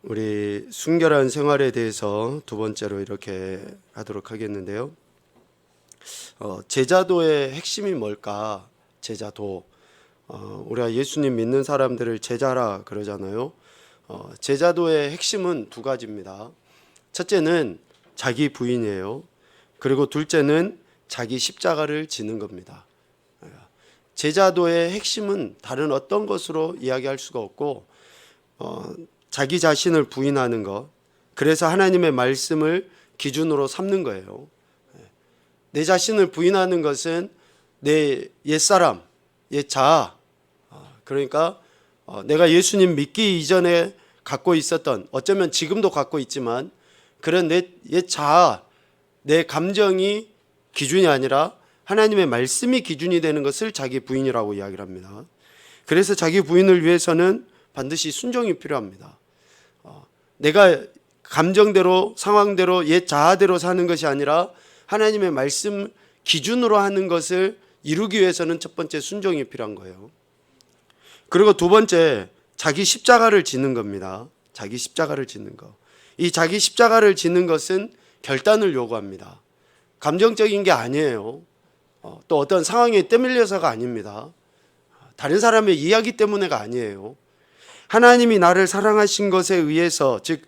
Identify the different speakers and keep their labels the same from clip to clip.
Speaker 1: 우리 순결한 생활에 대해서 두 번째로 이렇게 하도록 하겠는데요. 제자도의 핵심이 뭘까? 제자도. 우리가 예수님 믿는 사람들을 제자라 그러잖아요. 제자도의 핵심은 두 가지입니다. 첫째는 자기 부인이에요. 그리고 둘째는 자기 십자가를 지는 겁니다. 제자도의 핵심은 다른 어떤 것으로 이야기할 수가 없고 자기 자신을 부인하는 것, 그래서 하나님의 말씀을 기준으로 삼는 거예요. 내 자신을 부인하는 것은 내 옛사람, 옛자아, 그러니까 내가 예수님 믿기 이전에 갖고 있었던, 어쩌면 지금도 갖고 있지만 그런 내 옛자아, 내 감정이 기준이 아니라 하나님의 말씀이 기준이 되는 것을 자기 부인이라고 이야기를 합니다. 그래서 자기 부인을 위해서는 반드시 순종이 필요합니다. 내가 감정대로, 상황대로, 옛 자아대로 사는 것이 아니라 하나님의 말씀 기준으로 하는 것을 이루기 위해서는 첫 번째 순종이 필요한 거예요. 그리고 두 번째, 자기 십자가를 지는 겁니다. 자기 십자가를 지는 거. 이 자기 십자가를 지는 것은 결단을 요구합니다. 감정적인 게 아니에요. 또 어떤 상황에 떠밀려서가 아닙니다. 다른 사람의 이야기 때문에가 아니에요. 하나님이 나를 사랑하신 것에 의해서, 즉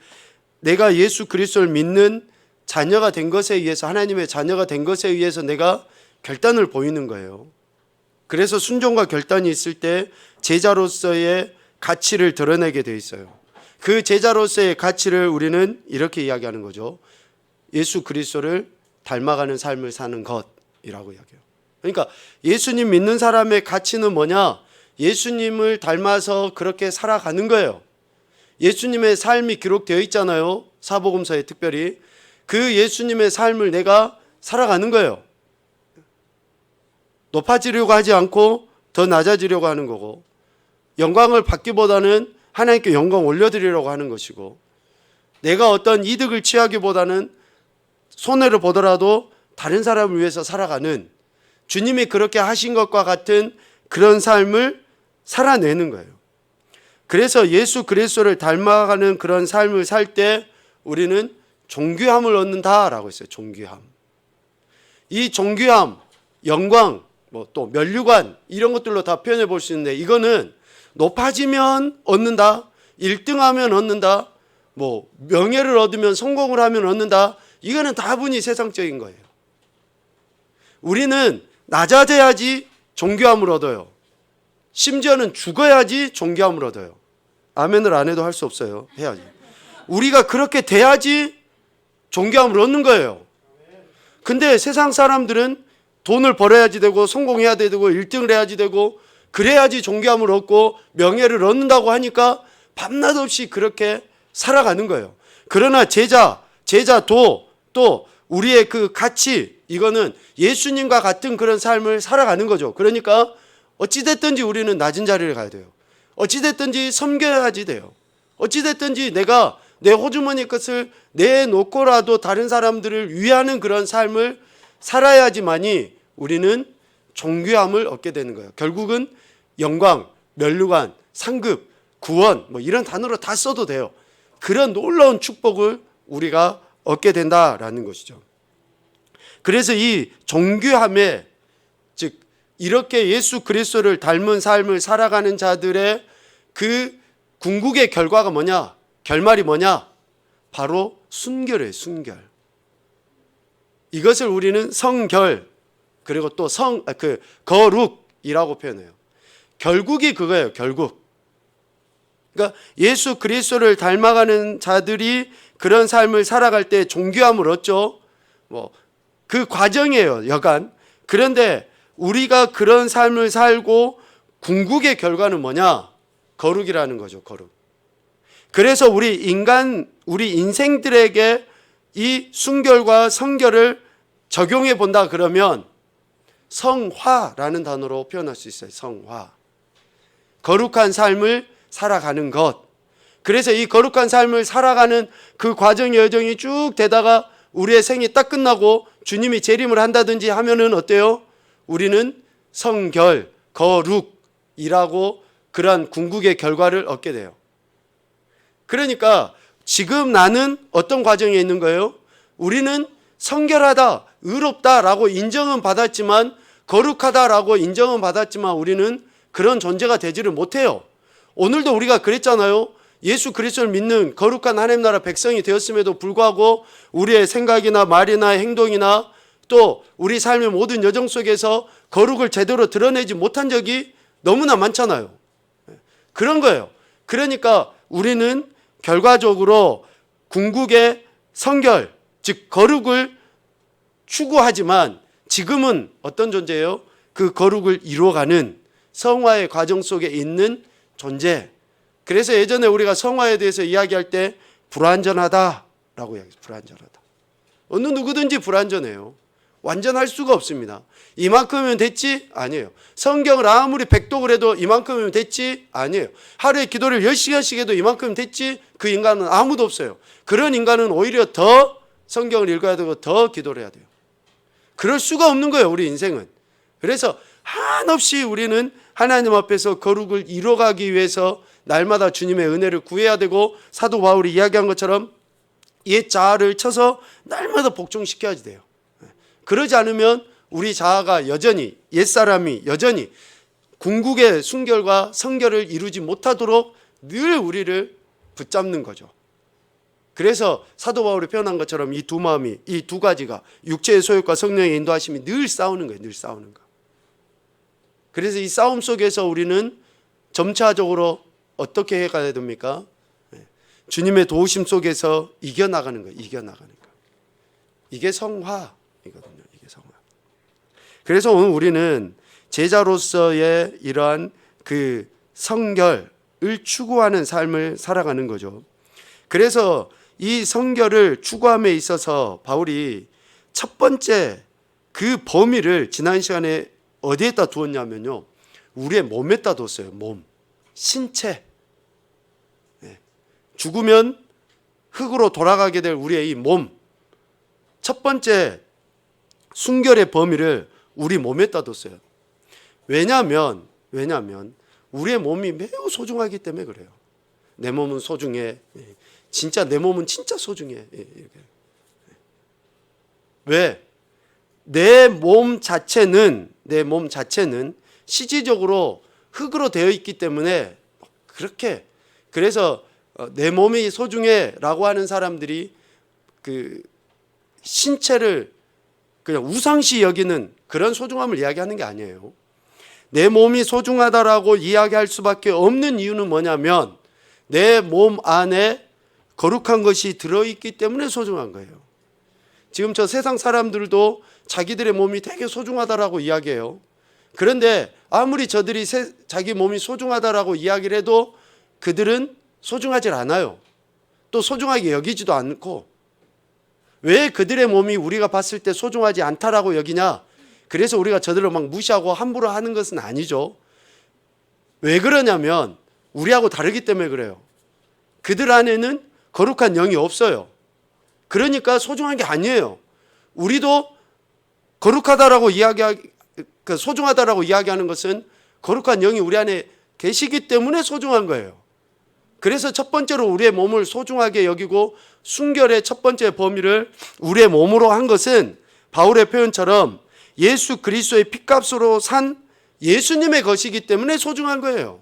Speaker 1: 내가 예수 그리스도를 믿는 자녀가 된 것에 의해서, 하나님의 자녀가 된 것에 의해서 내가 결단을 보이는 거예요. 그래서 순종과 결단이 있을 때 제자로서의 가치를 드러내게 돼 있어요. 그 제자로서의 가치를 우리는 이렇게 이야기하는 거죠. 예수 그리스도를 닮아가는 삶을 사는 것이라고 이야기해요. 그러니까 예수님 믿는 사람의 가치는 뭐냐? 예수님을 닮아서 그렇게 살아가는 거예요. 예수님의 삶이 기록되어 있잖아요. 사복음서에 특별히. 그 예수님의 삶을 내가 살아가는 거예요. 높아지려고 하지 않고 더 낮아지려고 하는 거고, 영광을 받기보다는 하나님께 영광 올려드리려고 하는 것이고, 내가 어떤 이득을 취하기보다는 손해를 보더라도 다른 사람을 위해서 살아가는, 주님이 그렇게 하신 것과 같은 그런 삶을 살아내는 거예요. 그래서 예수 그리스도를 닮아가는 그런 삶을 살 때 우리는 존귀함을 얻는다라고 했어요. 존귀함. 이 존귀함, 영광, 또 면류관 이런 것들로 다 표현해 볼 수 있는데, 이거는 높아지면 얻는다, 1등하면 얻는다, 명예를 얻으면, 성공을 하면 얻는다, 이거는 다분히 세상적인 거예요. 우리는 낮아져야지 존귀함을 얻어요. 심지어는 죽어야지 존귀함을 얻어요. 아멘을 안 해도 할 수 없어요. 해야지. 우리가 그렇게 돼야지 존귀함을 얻는 거예요. 근데 세상 사람들은 돈을 벌어야지 되고, 성공해야 되고, 1등을 해야지 되고, 그래야지 존귀함을 얻고 명예를 얻는다고 하니까 밤낮 없이 그렇게 살아가는 거예요. 그러나 제자도 또 우리의 그 가치, 이거는 예수님과 같은 그런 삶을 살아가는 거죠. 그러니까 어찌됐든지 우리는 낮은 자리를 가야 돼요. 어찌됐든지 섬겨야지 돼요. 어찌됐든지 내가 내 호주머니 것을 내놓고라도 다른 사람들을 위하는 그런 삶을 살아야지만이 우리는 존귀함을 얻게 되는 거예요. 결국은 영광, 면류관, 상급, 구원 이런 단어로 다 써도 돼요. 그런 놀라운 축복을 우리가 얻게 된다라는 것이죠. 그래서 이 존귀함에, 즉 이렇게 예수 그리스도를 닮은 삶을 살아가는 자들의 그 궁극의 결과가 뭐냐? 결말이 뭐냐? 바로 순결이에요. 순결. 이것을 우리는 성결, 그리고 또 거룩이라고 표현해요. 결국이 그거예요. 결국. 그러니까 예수 그리스도를 닮아가는 자들이 그런 삶을 살아갈 때 존귀함을 얻죠. 그 과정이에요. 여간. 그런데 우리가 그런 삶을 살고 궁극의 결과는 뭐냐? 거룩이라는 거죠. 거룩. 그래서 우리 인생들에게 이 순결과 성결을 적용해 본다 그러면 성화라는 단어로 표현할 수 있어요. 성화. 거룩한 삶을 살아가는 것. 그래서 이 거룩한 삶을 살아가는 그 과정 여정이 쭉 되다가 우리의 생이 딱 끝나고 주님이 재림을 한다든지 하면은 어때요? 우리는 성결, 거룩이라고 그러한 궁극의 결과를 얻게 돼요. 그러니까 지금 나는 어떤 과정에 있는 거예요? 우리는 성결하다, 의롭다라고 인정은 받았지만, 거룩하다라고 인정은 받았지만 우리는 그런 존재가 되지를 못해요. 오늘도 우리가 그랬잖아요. 예수 그리스도를 믿는 거룩한 하나님 나라 백성이 되었음에도 불구하고 우리의 생각이나 말이나 행동이나 또 우리 삶의 모든 여정 속에서 거룩을 제대로 드러내지 못한 적이 너무나 많잖아요. 그런 거예요. 그러니까 우리는 결과적으로 궁극의 성결, 즉 거룩을 추구하지만 지금은 어떤 존재예요? 그 거룩을 이루어가는 성화의 과정 속에 있는 존재. 그래서 예전에 우리가 성화에 대해서 이야기할 때 불완전하다라고 이야기해요. 불완전하다. 어느 누구든지 불완전해요. 완전할 수가 없습니다. 이만큼이면 됐지? 아니에요. 성경을 아무리 백독을 해도 이만큼이면 됐지? 아니에요. 하루에 기도를 10시간씩 해도 이만큼이면 됐지? 그 인간은 아무도 없어요. 그런 인간은 오히려 더 성경을 읽어야 되고 더 기도를 해야 돼요. 그럴 수가 없는 거예요, 우리 인생은. 그래서 한없이 우리는 하나님 앞에서 거룩을 이뤄가기 위해서 날마다 주님의 은혜를 구해야 되고, 사도 바울이 이야기한 것처럼 옛 자아를 쳐서 날마다 복종시켜야지 돼요. 그러지 않으면 우리 자아가 여전히, 옛사람이 여전히 궁극의 순결과 성결을 이루지 못하도록 늘 우리를 붙잡는 거죠. 그래서 사도 바울이 표현한 것처럼 이 두 마음이, 이 두 가지가 육체의 소욕과 성령의 인도하심이 늘 싸우는 거예요. 늘 싸우는 거. 그래서 이 싸움 속에서 우리는 점차적으로 어떻게 해가야 됩니까? 주님의 도우심 속에서 이겨나가는 거예요. 이겨나가는 거. 이게 성화이거든요. 이게 성화. 그래서 오늘 우리는 제자로서의 이러한 그 성결을 추구하는 삶을 살아가는 거죠. 그래서 이 성결을 추구함에 있어서 바울이 첫 번째 그 범위를 지난 시간에 어디에다 두었냐면요, 우리의 몸에다 뒀어요. 몸, 신체. 죽으면 흙으로 돌아가게 될 우리의 이 몸, 첫 번째 순결의 범위를 우리 몸에다 뒀어요. 왜냐하면 우리의 몸이 매우 소중하기 때문에 그래요. 내 몸은 소중해. 진짜 내 몸은 진짜 소중해. 왜? 내 몸 자체는 실질적으로 흙으로 되어 있기 때문에 그렇게, 그래서 내 몸이 소중해라고 하는 사람들이 그 신체를 그냥 우상시 여기는 그런 소중함을 이야기하는 게 아니에요. 내 몸이 소중하다라고 이야기할 수밖에 없는 이유는 뭐냐면 내 몸 안에 거룩한 것이 들어있기 때문에 소중한 거예요. 지금 저 세상 사람들도 자기들의 몸이 되게 소중하다라고 이야기해요. 그런데 아무리 저들이 자기 몸이 소중하다라고 이야기를 해도 그들은 소중하질 않아요. 또 소중하게 여기지도 않고. 왜 그들의 몸이 우리가 봤을 때 소중하지 않다라고 여기냐? 그래서 우리가 저들을 막 무시하고 함부로 하는 것은 아니죠. 왜 그러냐면 우리하고 다르기 때문에 그래요. 그들 안에는 거룩한 영이 없어요. 그러니까 소중한 게 아니에요. 우리도 거룩하다라고 소중하다라고 이야기하는 것은 거룩한 영이 우리 안에 계시기 때문에 소중한 거예요. 그래서 첫 번째로 우리의 몸을 소중하게 여기고 순결의 첫 번째 범위를 우리의 몸으로 한 것은 바울의 표현처럼 예수 그리스도의 핏값으로 산 예수님의 것이기 때문에 소중한 거예요.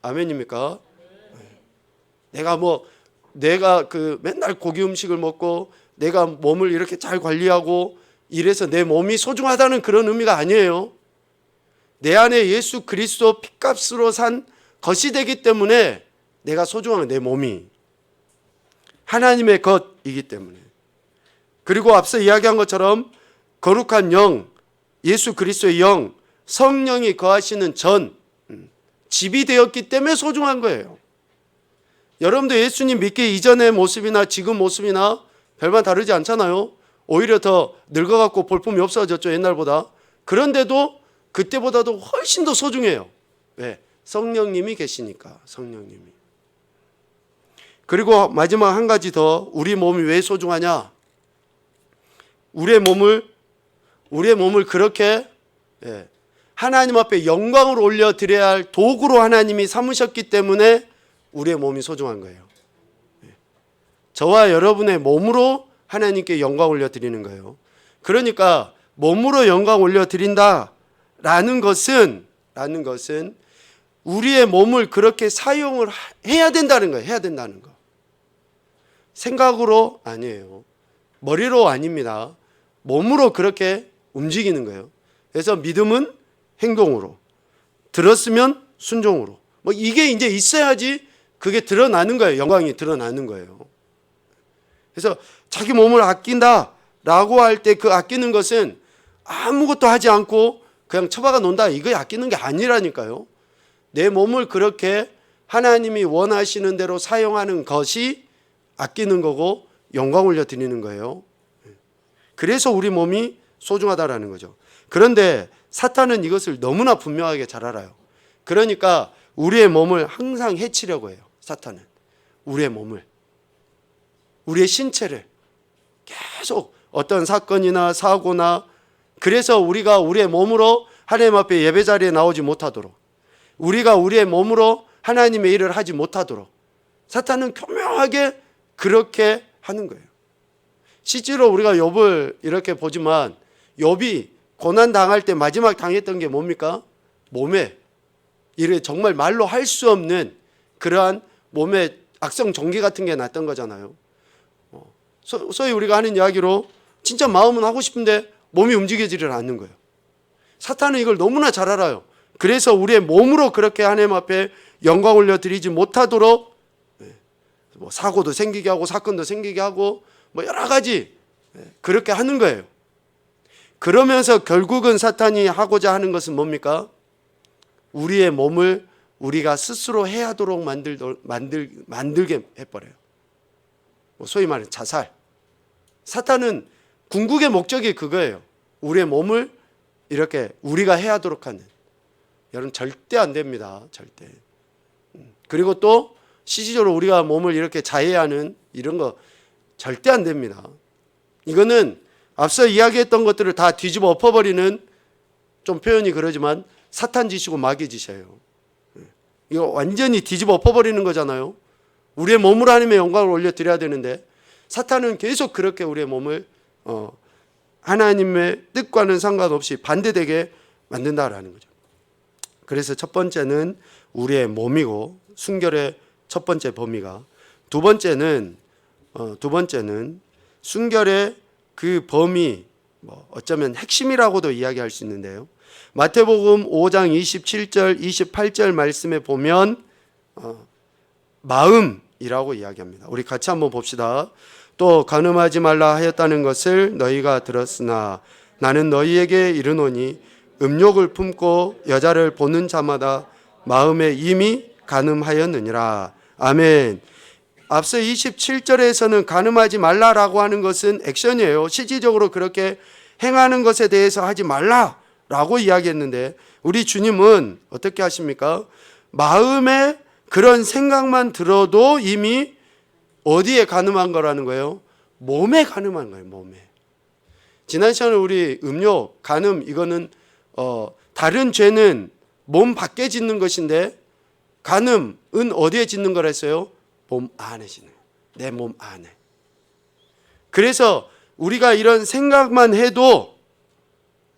Speaker 1: 아멘입니까? 내가 맨날 고기 음식을 먹고 내가 몸을 이렇게 잘 관리하고 이래서 내 몸이 소중하다는 그런 의미가 아니에요. 내 안에 예수 그리스도 핏값으로 산 것이 되기 때문에 내가 소중한 내 몸이 하나님의 것이기 때문에. 그리고 앞서 이야기한 것처럼 거룩한 영, 예수 그리스도의 영, 성령이 거하시는 집이 되었기 때문에 소중한 거예요. 여러분도 예수님 믿기 이전의 모습이나 지금 모습이나 별반 다르지 않잖아요. 오히려 더 늙어갖고 볼품이 없어졌죠, 옛날보다. 그런데도 그때보다도 훨씬 더 소중해요. 왜? 성령님이 계시니까. 성령님이. 그리고 마지막 한 가지 더, 우리 몸이 왜 소중하냐? 우리의 몸을 그렇게 하나님 앞에 영광을 올려드려야 할 도구로 하나님이 삼으셨기 때문에 우리의 몸이 소중한 거예요. 저와 여러분의 몸으로 하나님께 영광 올려드리는 거예요. 그러니까 몸으로 영광 올려드린다라는 것은 우리의 몸을 그렇게 사용을 해야 된다는 거예요. 해야 된다는 거. 생각으로 아니에요. 머리로 아닙니다. 몸으로 그렇게 움직이는 거예요. 그래서 믿음은 행동으로, 들었으면 순종으로. 뭐 이게 이제 있어야지 그게 드러나는 거예요. 영광이 드러나는 거예요. 그래서 자기 몸을 아낀다라고 할 때 그 아끼는 것은 아무것도 하지 않고 그냥 처박아 놓는다. 이거 아끼는 게 아니라니까요. 내 몸을 그렇게 하나님이 원하시는 대로 사용하는 것이 아끼는 거고 영광 올려드리는 거예요. 그래서 우리 몸이 소중하다라는 거죠. 그런데 사탄은 이것을 너무나 분명하게 잘 알아요. 그러니까 우리의 몸을 항상 해치려고 해요. 사탄은 우리의 몸을, 우리의 신체를 계속 어떤 사건이나 사고나, 그래서 우리가 우리의 몸으로 하나님 앞에 예배 자리에 나오지 못하도록, 우리가 우리의 몸으로 하나님의 일을 하지 못하도록 사탄은 교묘하게 그렇게 하는 거예요. 실제로 우리가 욥을 이렇게 보지만 욥이 고난 당할 때 마지막 당했던 게 뭡니까? 몸에 이래 정말 말로 할 수 없는 그러한 몸에 악성 종기 같은 게 났던 거잖아요. 소위 우리가 하는 이야기로 진짜 마음은 하고 싶은데 몸이 움직이지를 않는 거예요. 사탄은 이걸 너무나 잘 알아요. 그래서 우리의 몸으로 그렇게 하나님 앞에 영광 올려드리지 못하도록 뭐 사고도 생기게 하고 사건도 생기게 하고 뭐 여러 가지 그렇게 하는 거예요. 그러면서 결국은 사탄이 하고자 하는 것은 뭡니까? 우리의 몸을 우리가 스스로 해야 하도록 만들게 해버려요. 소위 말하는 자살. 사탄은 궁극의 목적이 그거예요. 우리의 몸을 이렇게 우리가 해야 하도록 하는. 여러분 절대 안 됩니다. 절대. 그리고 또 실질적으로 우리가 몸을 이렇게 자해하는 이런 거 절대 안 됩니다. 이거는 앞서 이야기했던 것들을 다 뒤집어 엎어버리는, 좀 표현이 그러지만 사탄 짓이고 마귀 짓이에요. 이거 완전히 뒤집어 엎어버리는 거잖아요. 우리의 몸으로 하나님의 영광을 올려드려야 되는데 사탄은 계속 그렇게 우리의 몸을 하나님의 뜻과는 상관없이 반대되게 만든다라는 거죠. 그래서 첫 번째는 우리의 몸이고 순결의 첫 번째 범위가, 두 번째는 순결의 그 범위, 어쩌면 핵심이라고도 이야기할 수 있는데요. 마태복음 5장 27절 28절 말씀에 보면 마음이라고 이야기합니다. 우리 같이 한번 봅시다. 또 간음하지 말라 하였다는 것을 너희가 들었으나 나는 너희에게 이르노니 음욕을 품고 여자를 보는 자마다 마음에 이미 간음하였느니라. 아멘. 앞서 27절에서는 간음하지 말라라고 하는 것은 액션이에요. 실질적으로 그렇게 행하는 것에 대해서 하지 말라라고 이야기했는데 우리 주님은 어떻게 하십니까? 마음에 그런 생각만 들어도 이미 어디에 간음한 거라는 거예요? 몸에 간음한 거예요. 몸에. 지난 시간에 우리 음욕, 간음, 이거는 다른 죄는 몸 밖에 짓는 것인데 간음은 어디에 짓는 거랬어요? 몸 안에 짓는 거예요. 내 몸 안에. 그래서 우리가 이런 생각만 해도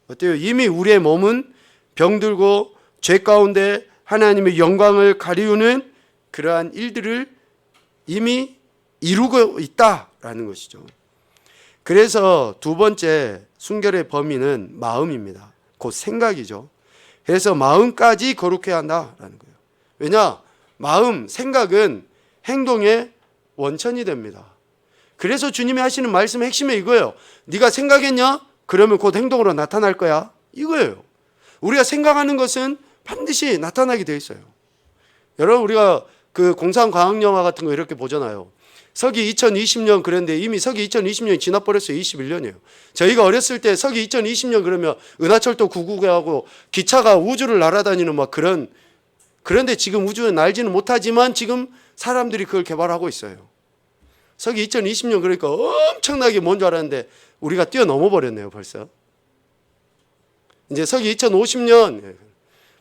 Speaker 1: 어때요? 이미 우리의 몸은 병들고 죄 가운데 하나님의 영광을 가리우는 그러한 일들을 이미 이루고 있다라는 것이죠. 그래서 두 번째 순결의 범위는 마음입니다. 곧 생각이죠. 그래서 마음까지 거룩해야 한다라는 거예요. 왜냐? 마음, 생각은 행동의 원천이 됩니다. 그래서 주님이 하시는 말씀의 핵심이 이거예요. 네가 생각했냐? 그러면 곧 행동으로 나타날 거야. 이거예요. 우리가 생각하는 것은 반드시 나타나게 돼 있어요. 여러분 우리가 그 공상 과학 영화 같은 거 이렇게 보잖아요. 서기 2020년 그랬는데 이미 서기 2020년이 지나버렸어요. 21년이에요. 저희가 어렸을 때 서기 2020년 그러면 은하철도 999하고 기차가 우주를 날아다니는 막 그런데 지금 우주에 날지는 못하지만 지금 사람들이 그걸 개발하고 있어요. 서기 2020년 그러니까 엄청나게 먼 줄 알았는데 우리가 뛰어넘어 버렸네요. 벌써. 이제 서기 2050년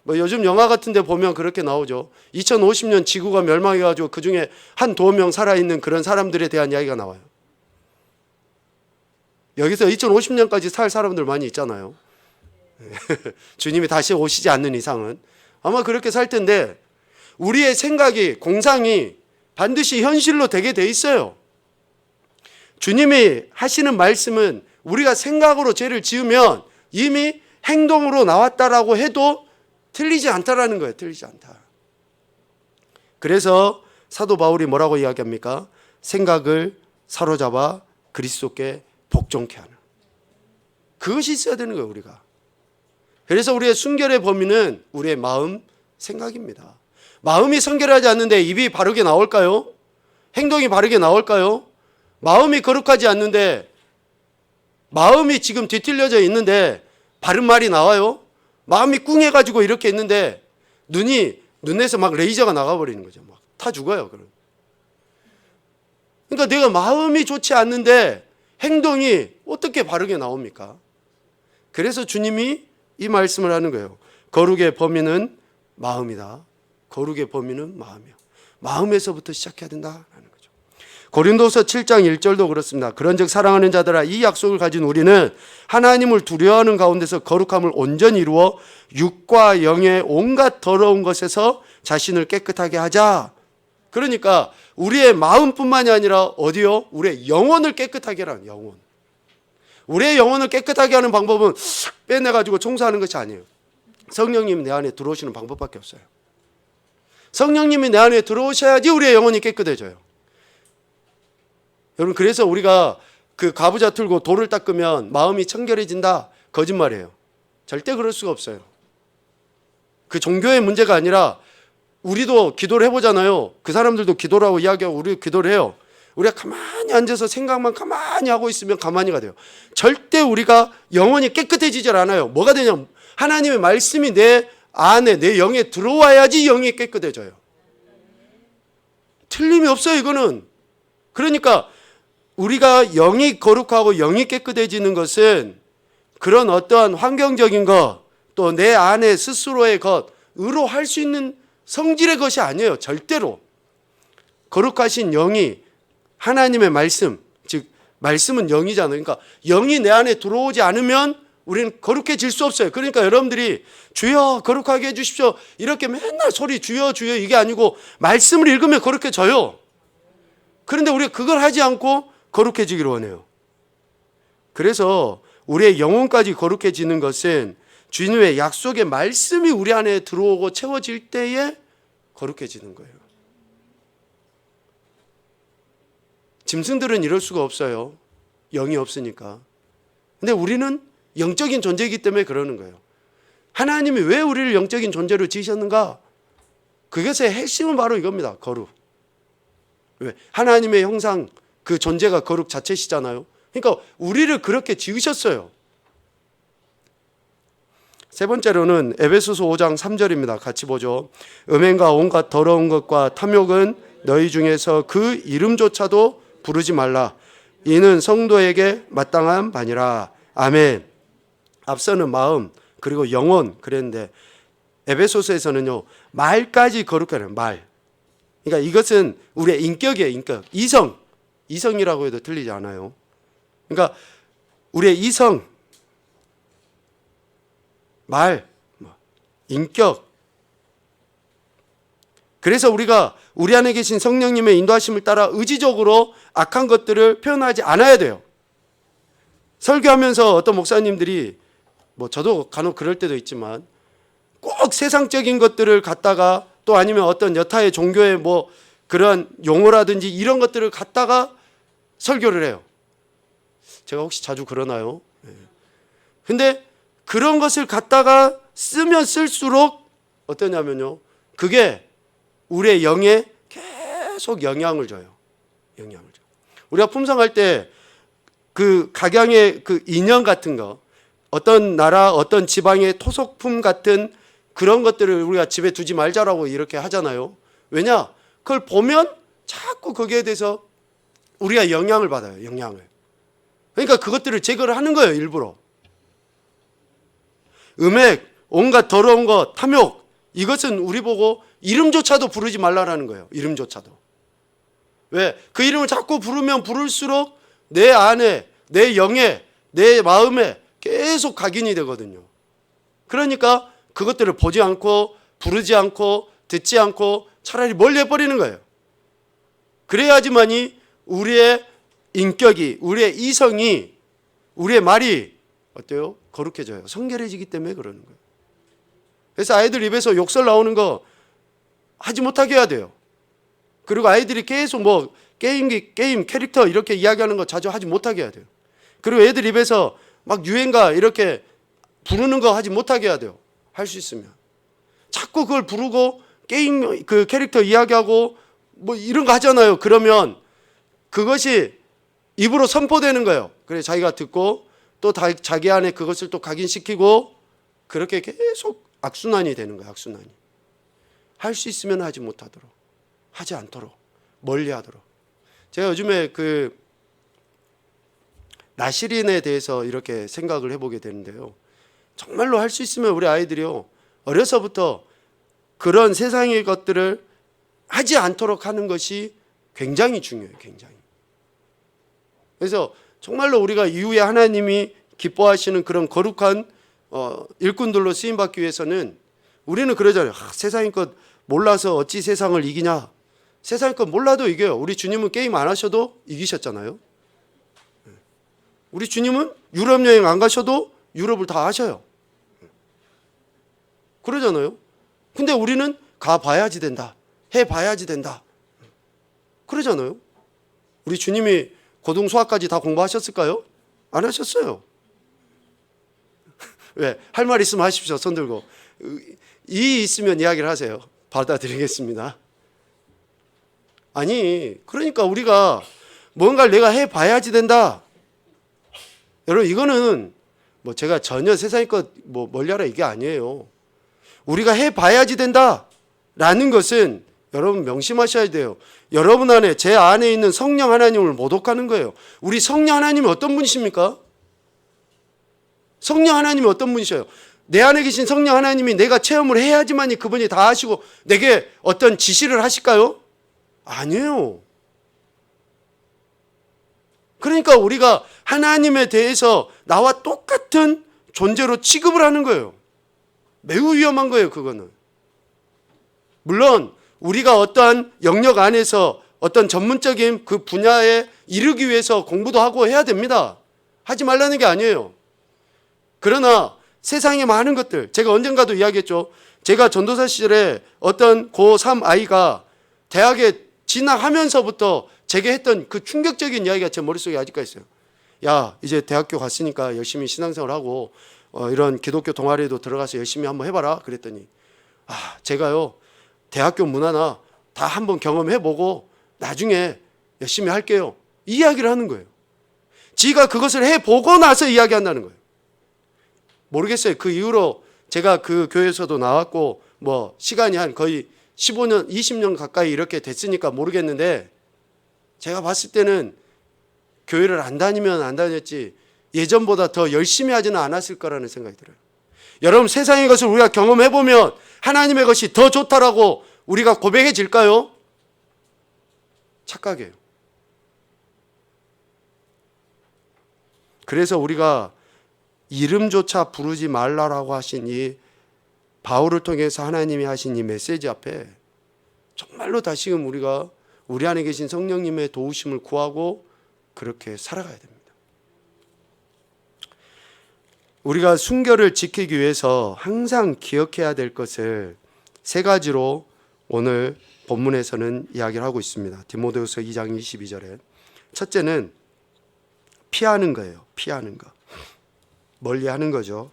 Speaker 1: 뭐 요즘 영화 같은 데 보면 그렇게 나오죠. 2050년 지구가 멸망해가지고 그중에 한 2명 살아있는 그런 사람들에 대한 이야기가 나와요. 여기서 2050년까지 살 사람들 많이 있잖아요. 주님이 다시 오시지 않는 이상은 아마 그렇게 살 텐데, 우리의 생각이, 공상이 반드시 현실로 되게 돼 있어요. 주님이 하시는 말씀은 우리가 생각으로 죄를 지으면 이미 행동으로 나왔다라고 해도 틀리지 않다라는 거예요. 틀리지 않다. 그래서 사도 바울이 뭐라고 이야기합니까? 생각을 사로잡아 그리스도께 복종케 하는, 그것이 있어야 되는 거예요, 우리가. 그래서 우리의 순결의 범위는 우리의 마음, 생각입니다. 마음이 순결하지 않는데 입이 바르게 나올까요? 행동이 바르게 나올까요? 마음이 거룩하지 않는데, 마음이 지금 뒤틀려져 있는데 바른 말이 나와요? 마음이 꿍해가지고 이렇게 있는데 눈에서 막 레이저가 나가버리는 거죠. 막 타 죽어요. 그러니까 내가 마음이 좋지 않는데 행동이 어떻게 바르게 나옵니까? 그래서 주님이 이 말씀을 하는 거예요. 거룩의 범위는 마음이다. 거룩의 범위는 마음이야. 마음에서부터 시작해야 된다라는 거죠. 고린도서 7장 1절도 그렇습니다. 그런즉 사랑하는 자들아, 이 약속을 가진 우리는 하나님을 두려워하는 가운데서 거룩함을 온전히 이루어 육과 영의 온갖 더러운 것에서 자신을 깨끗하게 하자. 그러니까 우리의 마음뿐만이 아니라 어디요? 우리의 영혼을 깨끗하게 하라는, 영혼. 우리의 영혼을 깨끗하게 하는 방법은 빼내가지고 청소하는 것이 아니에요. 성령님이 내 안에 들어오시는 방법밖에 없어요. 성령님이 내 안에 들어오셔야지 우리의 영혼이 깨끗해져요. 여러분, 그래서 우리가 그 가부좌 틀고 돌을 닦으면 마음이 청결해진다, 거짓말이에요. 절대 그럴 수가 없어요. 그 종교의 문제가 아니라 우리도 기도를 해보잖아요. 그 사람들도 기도라고 이야기하고 우리도 기도를 해요. 우리가 가만히 앉아서 생각만 가만히 하고 있으면 가만히가 돼요. 절대 우리가 영혼이 깨끗해지질 않아요. 뭐가 되냐, 하나님의 말씀이 내 안에, 내 영에 들어와야지 영이 깨끗해져요. 틀림이 없어요, 이거는. 그러니까 우리가 영이 거룩하고 영이 깨끗해지는 것은 그런 어떠한 환경적인 것, 또 내 안에 스스로의 것으로 할 수 있는 성질의 것이 아니에요. 절대로. 거룩하신 영이 하나님의 말씀, 즉 말씀은 영이잖아요. 그러니까 영이 내 안에 들어오지 않으면 우리는 거룩해질 수 없어요. 그러니까 여러분들이 주여 거룩하게 해주십시오, 이렇게 맨날 소리 주여 주여 이게 아니고 말씀을 읽으면 거룩해져요. 그런데 우리가 그걸 하지 않고 거룩해지기를 원해요. 그래서 우리의 영혼까지 거룩해지는 것은 주님의 약속의 말씀이 우리 안에 들어오고 채워질 때에 거룩해지는 거예요. 짐승들은 이럴 수가 없어요. 영이 없으니까. 근데 우리는 영적인 존재이기 때문에 그러는 거예요. 하나님이 왜 우리를 영적인 존재로 지으셨는가? 그것의 핵심은 바로 이겁니다. 거룩. 왜? 하나님의 형상, 그 존재가 거룩 자체시잖아요. 그러니까 우리를 그렇게 지으셨어요. 세 번째로는 에베소서 5장 3절입니다. 같이 보죠. 음행과 온갖 더러운 것과 탐욕은 너희 중에서 그 이름조차도 부르지 말라. 이는 성도에게 마땅한 바니라. 아멘. 앞서는 마음, 그리고 영혼 그랬는데 에베소서에서는요, 말까지 거룩하는 말. 그러니까 이것은 우리의 인격이에요. 인격. 이성이라고 해도 틀리지 않아요. 그러니까 우리의 이성, 말, 인격. 그래서 우리가 우리 안에 계신 성령님의 인도하심을 따라 의지적으로 악한 것들을 표현하지 않아야 돼요. 설교하면서 어떤 목사님들이, 저도 간혹 그럴 때도 있지만, 꼭 세상적인 것들을 갖다가, 또 아니면 어떤 여타의 종교의 그런 용어라든지 이런 것들을 갖다가 설교를 해요. 제가 혹시 자주 그러나요? 근데 그런 것을 갖다가 쓰면 쓸수록 어떠냐면요, 그게 우리의 영에 계속 영향을 줘요. 영향을 줘. 우리가 품성할 때 그 각양의 그 인형 같은 거, 어떤 나라, 어떤 지방의 토속품 같은 그런 것들을 우리가 집에 두지 말자라고 이렇게 하잖아요. 왜냐? 그걸 보면 자꾸 거기에 대해서 우리가 영향을 받아요. 영향을. 그러니까 그것들을 제거를 하는 거예요. 일부러. 음액, 온갖 더러운 것, 탐욕, 이것은 우리 보고 이름조차도 부르지 말라라는 거예요. 이름조차도. 왜? 그 이름을 자꾸 부르면 부를수록 내 안에, 내 영에, 내 마음에 계속 각인이 되거든요. 그러니까 그것들을 보지 않고 부르지 않고 듣지 않고 차라리 멀리 해버리는 거예요. 그래야지만이 우리의 인격이, 우리의 이성이, 우리의 말이 어때요? 거룩해져요. 성결해지기 때문에 그러는 거예요. 그래서 아이들 입에서 욕설 나오는 거 하지 못하게 해야 돼요. 그리고 아이들이 계속 뭐 게임 캐릭터 이렇게 이야기하는 거 자주 하지 못하게 해야 돼요. 그리고 애들 입에서 막 유행가 이렇게 부르는 거 하지 못하게 해야 돼요. 할 수 있으면. 자꾸 그걸 부르고 게임 그 캐릭터 이야기하고 뭐 이런 거 하잖아요. 그러면 그것이 입으로 선포되는 거예요. 그래 자기가 듣고 또 자기 안에 그것을 또 각인시키고 그렇게 계속 악순환이 되는 거예요. 악순환이. 할 수 있으면 하지 못하도록, 하지 않도록, 멀리하도록. 제가 요즘에 그 나시린에 대해서 이렇게 생각을 해보게 되는데요. 정말로 할 수 있으면 우리 아이들이요, 어려서부터 그런 세상의 것들을 하지 않도록 하는 것이 굉장히 중요해요. 굉장히. 그래서 정말로 우리가 이후에 하나님이 기뻐하시는 그런 거룩한 일꾼들로 쓰임받기 위해서는 우리는 그러잖아요. 세상의 것 몰라서 어찌 세상을 이기냐. 세상의 것 몰라도 이겨요. 우리 주님은 게임 안 하셔도 이기셨잖아요. 우리 주님은 유럽 여행 안 가셔도 유럽을 다 하셔요. 그러잖아요. 근데 우리는 가봐야지 된다. 해봐야지 된다. 그러잖아요. 우리 주님이 고등 수학까지 다 공부하셨을까요? 안 하셨어요. 왜? 할 말 있으면 하십시오. 손 들고. 이 있으면 이야기를 하세요. 받아드리겠습니다. 아니, 그러니까 우리가 뭔가를 내가 해봐야지 된다. 여러분, 이거는 뭐 제가 전혀 세상의 것 뭐 멀리하라 이게 아니에요. 우리가 해봐야지 된다라는 것은 여러분 명심하셔야 돼요. 여러분 안에, 제 안에 있는 성령 하나님을 모독하는 거예요. 우리 성령 하나님이 어떤 분이십니까? 성령 하나님이 어떤 분이셔요? 내 안에 계신 성령 하나님이 내가 체험을 해야지만이 그분이 다 하시고 내게 어떤 지시를 하실까요? 아니에요. 그러니까 우리가 하나님에 대해서 나와 똑같은 존재로 취급을 하는 거예요. 매우 위험한 거예요, 그거는. 물론 우리가 어떠한 영역 안에서 어떤 전문적인 그 분야에 이르기 위해서 공부도 하고 해야 됩니다. 하지 말라는 게 아니에요. 그러나 세상의 많은 것들, 제가 언젠가도 이야기했죠. 제가 전도사 시절에 어떤 고3 아이가 대학에 진학하면서부터 제게 했던 그 충격적인 이야기가 제 머릿속에 아직까지 있어요. 야, 이제 대학교 갔으니까 열심히 신앙생활하고 이런 기독교 동아리에도 들어가서 열심히 한번 해봐라. 그랬더니 제가요, 대학교 문화나 다 한번 경험해보고 나중에 열심히 할게요. 이 이야기를 하는 거예요. 지가 그것을 해보고 나서 이야기한다는 거예요. 모르겠어요. 그 이후로 제가 그 교회에서도 나왔고 뭐 시간이 한 거의 15년, 20년 가까이 이렇게 됐으니까 모르겠는데 제가 봤을 때는 교회를 안 다니면 안 다녔지 예전보다 더 열심히 하지는 않았을 거라는 생각이 들어요. 여러분, 세상의 것을 우리가 경험해보면 하나님의 것이 더 좋다라고 우리가 고백해질까요? 착각이에요. 그래서 우리가 이름조차 부르지 말라라고 하신 이 바울을 통해서 하나님이 하신 이 메시지 앞에 정말로 다시금 우리가 우리 안에 계신 성령님의 도우심을 구하고 그렇게 살아가야 됩니다. 우리가 순결을 지키기 위해서 항상 기억해야 될 것을 세 가지로 오늘 본문에서는 이야기를 하고 있습니다. 디모데후서 2장 22절에 첫째는 피하는 거예요. 피하는 거. 멀리하는 거죠.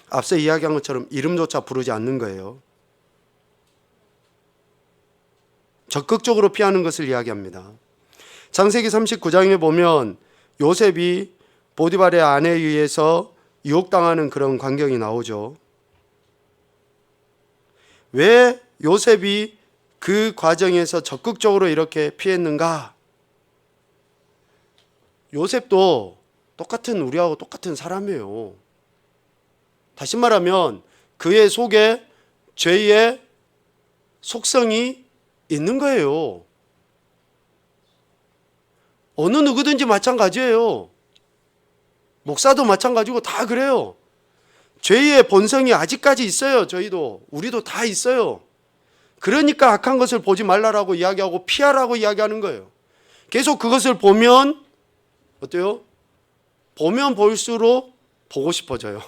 Speaker 1: 앞서 이야기한 것처럼 이름조차 부르지 않는 거예요. 적극적으로 피하는 것을 이야기합니다. 창세기 39장에 보면 요셉이 보디발의 아내에 의해서 유혹당하는 그런 광경이 나오죠. 왜 요셉이 그 과정에서 적극적으로 이렇게 피했는가? 요셉도 똑같은 우리하고 똑같은 사람이에요. 다시 말하면 그의 속에 죄의 속성이 있는 거예요. 어느 누구든지 마찬가지예요. 목사도 마찬가지고 다 그래요. 죄의 본성이 아직까지 있어요. 저희도, 우리도 다 있어요. 그러니까 악한 것을 보지 말라라고 이야기하고 피하라고 이야기하는 거예요. 계속 그것을 보면 어때요? 보면 볼수록 보고 싶어져요.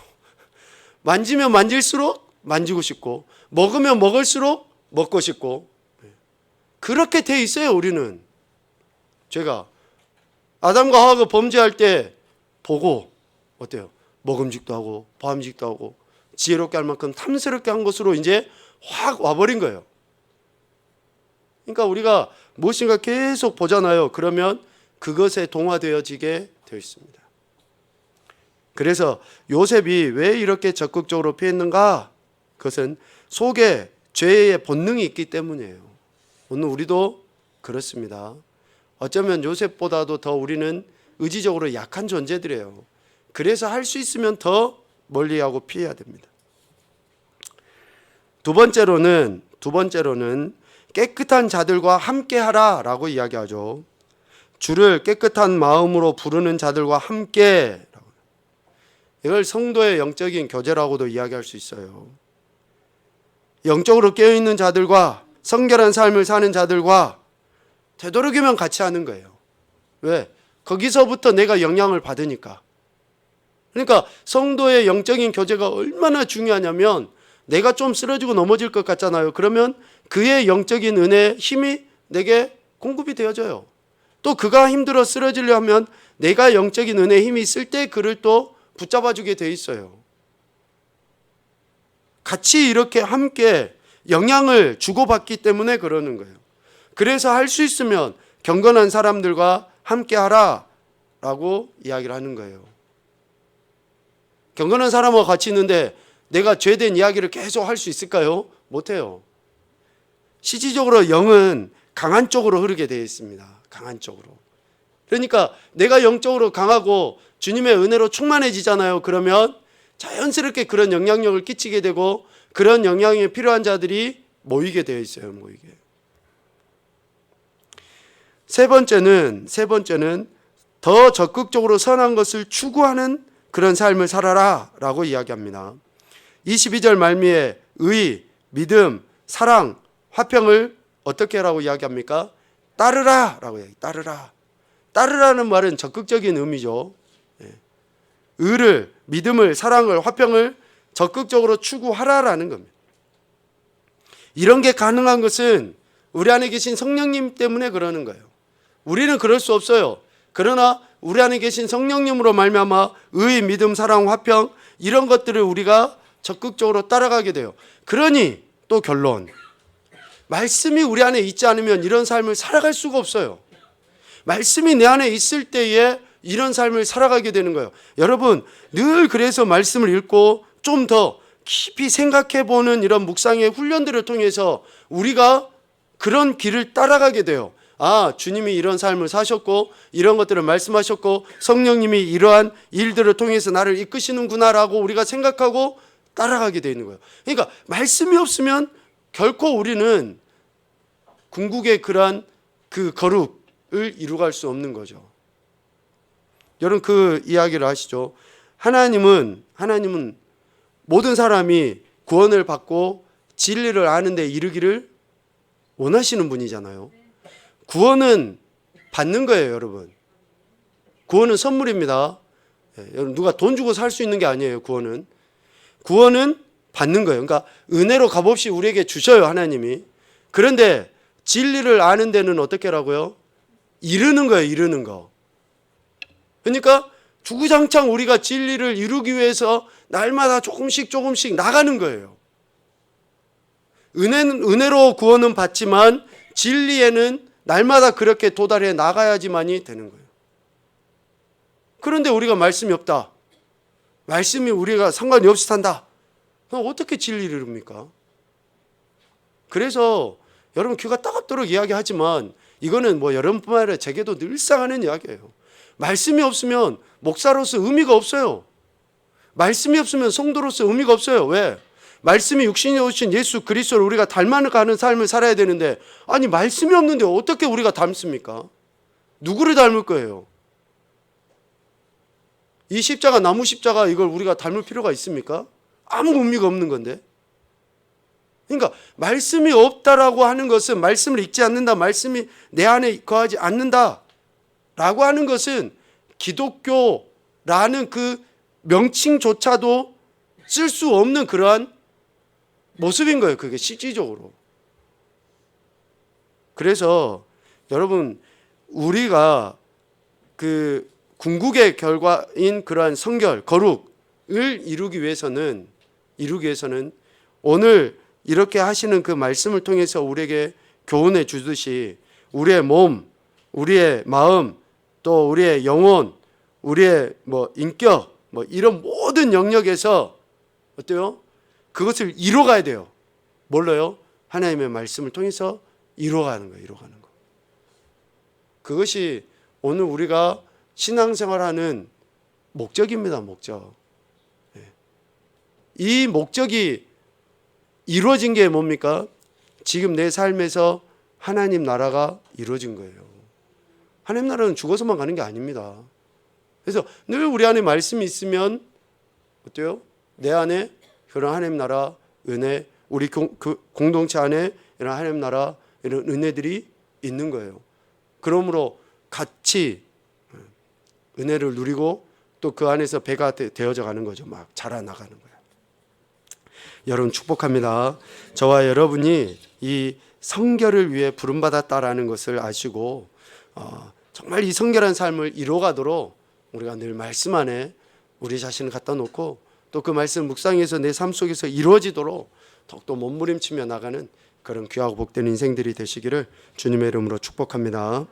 Speaker 1: 만지면 만질수록 만지고 싶고, 먹으면 먹을수록 먹고 싶고, 그렇게 돼 있어요. 우리는. 제가 아담과 하와가 범죄할 때 보고 어때요? 먹음직도 하고 보암직도 하고 지혜롭게 할 만큼 탐스럽게 한 것으로 이제 확 와버린 거예요. 그러니까 우리가 무엇인가 계속 보잖아요. 그러면 그것에 동화되어지게 되어 있습니다. 그래서 요셉이 왜 이렇게 적극적으로 피했는가? 그것은 속에 죄의 본능이 있기 때문이에요. 오늘 우리도 그렇습니다. 어쩌면 요셉보다도 더 우리는 의지적으로 약한 존재들이에요. 그래서 할 수 있으면 더 멀리하고 피해야 됩니다. 두 번째로는 깨끗한 자들과 함께하라 라고 이야기하죠. 주를 깨끗한 마음으로 부르는 자들과 함께, 이걸 성도의 영적인 교제라고도 이야기할 수 있어요. 영적으로 깨어있는 자들과, 성결한 삶을 사는 자들과 되도록이면 같이 하는 거예요. 왜? 거기서부터 내가 영향을 받으니까. 그러니까 성도의 영적인 교제가 얼마나 중요하냐면, 내가 좀 쓰러지고 넘어질 것 같잖아요. 그러면 그의 영적인 은혜의 힘이 내게 공급이 되어져요. 또 그가 힘들어 쓰러지려 하면 내가 영적인 은혜의 힘이 있을 때 그를 또 붙잡아주게 돼 있어요. 같이 이렇게 함께 영향을 주고받기 때문에 그러는 거예요. 그래서 할 수 있으면 경건한 사람들과 함께 하라 라고 이야기를 하는 거예요. 경건한 사람과 같이 있는데 내가 죄된 이야기를 계속 할 수 있을까요? 못해요. 실질적으로 영은 강한 쪽으로 흐르게 되어 있습니다. 강한 쪽으로. 그러니까 내가 영적으로 강하고 주님의 은혜로 충만해지잖아요. 그러면 자연스럽게 그런 영향력을 끼치게 되고 그런 영향이 필요한 자들이 모이게 되어 있어요. 모이게. 세 번째는 더 적극적으로 선한 것을 추구하는 그런 삶을 살아라 라고 이야기합니다. 22절 말미에 의, 믿음, 사랑, 화평을 어떻게 하라고 이야기합니까? 따르라 라고 이야기해요. 따르라. 따르라는 말은 적극적인 의미죠. 의를, 믿음을, 사랑을, 화평을 적극적으로 추구하라라는 겁니다. 이런 게 가능한 것은 우리 안에 계신 성령님 때문에 그러는 거예요. 우리는 그럴 수 없어요. 그러나 우리 안에 계신 성령님으로 말미암아 의, 믿음, 사랑, 화평 이런 것들을 우리가 적극적으로 따라가게 돼요. 그러니 또 결론, 말씀이 우리 안에 있지 않으면 이런 삶을 살아갈 수가 없어요. 말씀이 내 안에 있을 때에 이런 삶을 살아가게 되는 거예요. 여러분, 늘 그래서 말씀을 읽고 좀 더 깊이 생각해보는 이런 묵상의 훈련들을 통해서 우리가 그런 길을 따라가게 돼요. 아, 주님이 이런 삶을 사셨고 이런 것들을 말씀하셨고 성령님이 이러한 일들을 통해서 나를 이끄시는구나라고 우리가 생각하고 따라가게 되는 거예요. 그러니까 말씀이 없으면 결코 우리는 궁극의 그러한 그 거룩을 이루갈 수 없는 거죠. 여러분 그 이야기를 아시죠? 하나님은 모든 사람이 구원을 받고 진리를 아는 데 이르기를 원하시는 분이잖아요. 구원은 받는 거예요, 여러분. 구원은 선물입니다. 여러분 누가 돈 주고 살 수 있는 게 아니에요, 구원은. 구원은 받는 거예요. 그러니까 은혜로 값없이 우리에게 주셔요, 하나님이. 그런데 진리를 아는 데는 어떻게 하라고요? 이르는 거예요, 이르는 거. 그러니까 주구장창 우리가 진리를 이루기 위해서 날마다 조금씩 나가는 거예요. 은혜로 구원은 받지만 진리에는 날마다 그렇게 도달해 나가야지만이 되는 거예요. 그런데 우리가 말씀이 없다. 말씀이 우리가 상관이 없이 산다. 그럼 어떻게 진리를 이룹니까? 그래서 여러분 귀가 따갑도록 이야기하지만 이거는 뭐 여러분뿐만 아니라 제게도 늘상 하는 이야기예요. 말씀이 없으면 목사로서 의미가 없어요. 말씀이 없으면 성도로서 의미가 없어요. 왜? 말씀이 육신이 오신 예수 그리스도를 우리가 닮아가는 삶을 살아야 되는데, 아니 말씀이 없는데 어떻게 우리가 닮습니까? 누구를 닮을 거예요? 이 십자가, 나무 십자가, 이걸 우리가 닮을 필요가 있습니까? 아무 의미가 없는 건데. 그러니까 말씀이 없다라고 하는 것은, 말씀을 읽지 않는다, 말씀이 내 안에 거하지 않는다 라고 하는 것은 기독교라는 그 명칭조차도 쓸 수 없는 그러한 모습인 거예요. 그게 실질적으로. 그래서 여러분, 우리가 그 궁극의 결과인 그러한 성결, 거룩을 이루기 위해서는 오늘 이렇게 하시는 그 말씀을 통해서 우리에게 교훈해 주듯이 우리의 몸, 우리의 마음, 또 우리의 영혼, 우리의 인격, 이런 모든 영역에서 어때요? 그것을 이뤄가야 돼요. 뭘로요? 하나님의 말씀을 통해서 이뤄가는 거예요. 이뤄가는 거. 그것이 오늘 우리가 신앙생활하는 목적입니다. 목적. 이 목적이 이루어진 게 뭡니까? 지금 내 삶에서 하나님 나라가 이루어진 거예요. 하나님 나라는 죽어서만 가는 게 아닙니다. 그래서 늘 우리 안에 말씀이 있으면 어때요? 내 안에 그런 하나님 나라 은혜, 우리 공동체 안에 이런 하나님 나라 이런 은혜들이 있는 거예요. 그러므로 같이 은혜를 누리고 또 그 안에서 배가 되어져 가는 거죠. 막 자라나가는 거예요. 여러분 축복합니다. 저와 여러분이 이 성결을 위해 부름받았다라는 것을 아시고 정말 이 성결한 삶을 이뤄가도록 우리가 늘 말씀 안에 우리 자신을 갖다 놓고 또 그 말씀 묵상해서 내 삶 속에서 이루어지도록 더욱더 몸부림치며 나가는 그런 귀하고 복된 인생들이 되시기를 주님의 이름으로 축복합니다.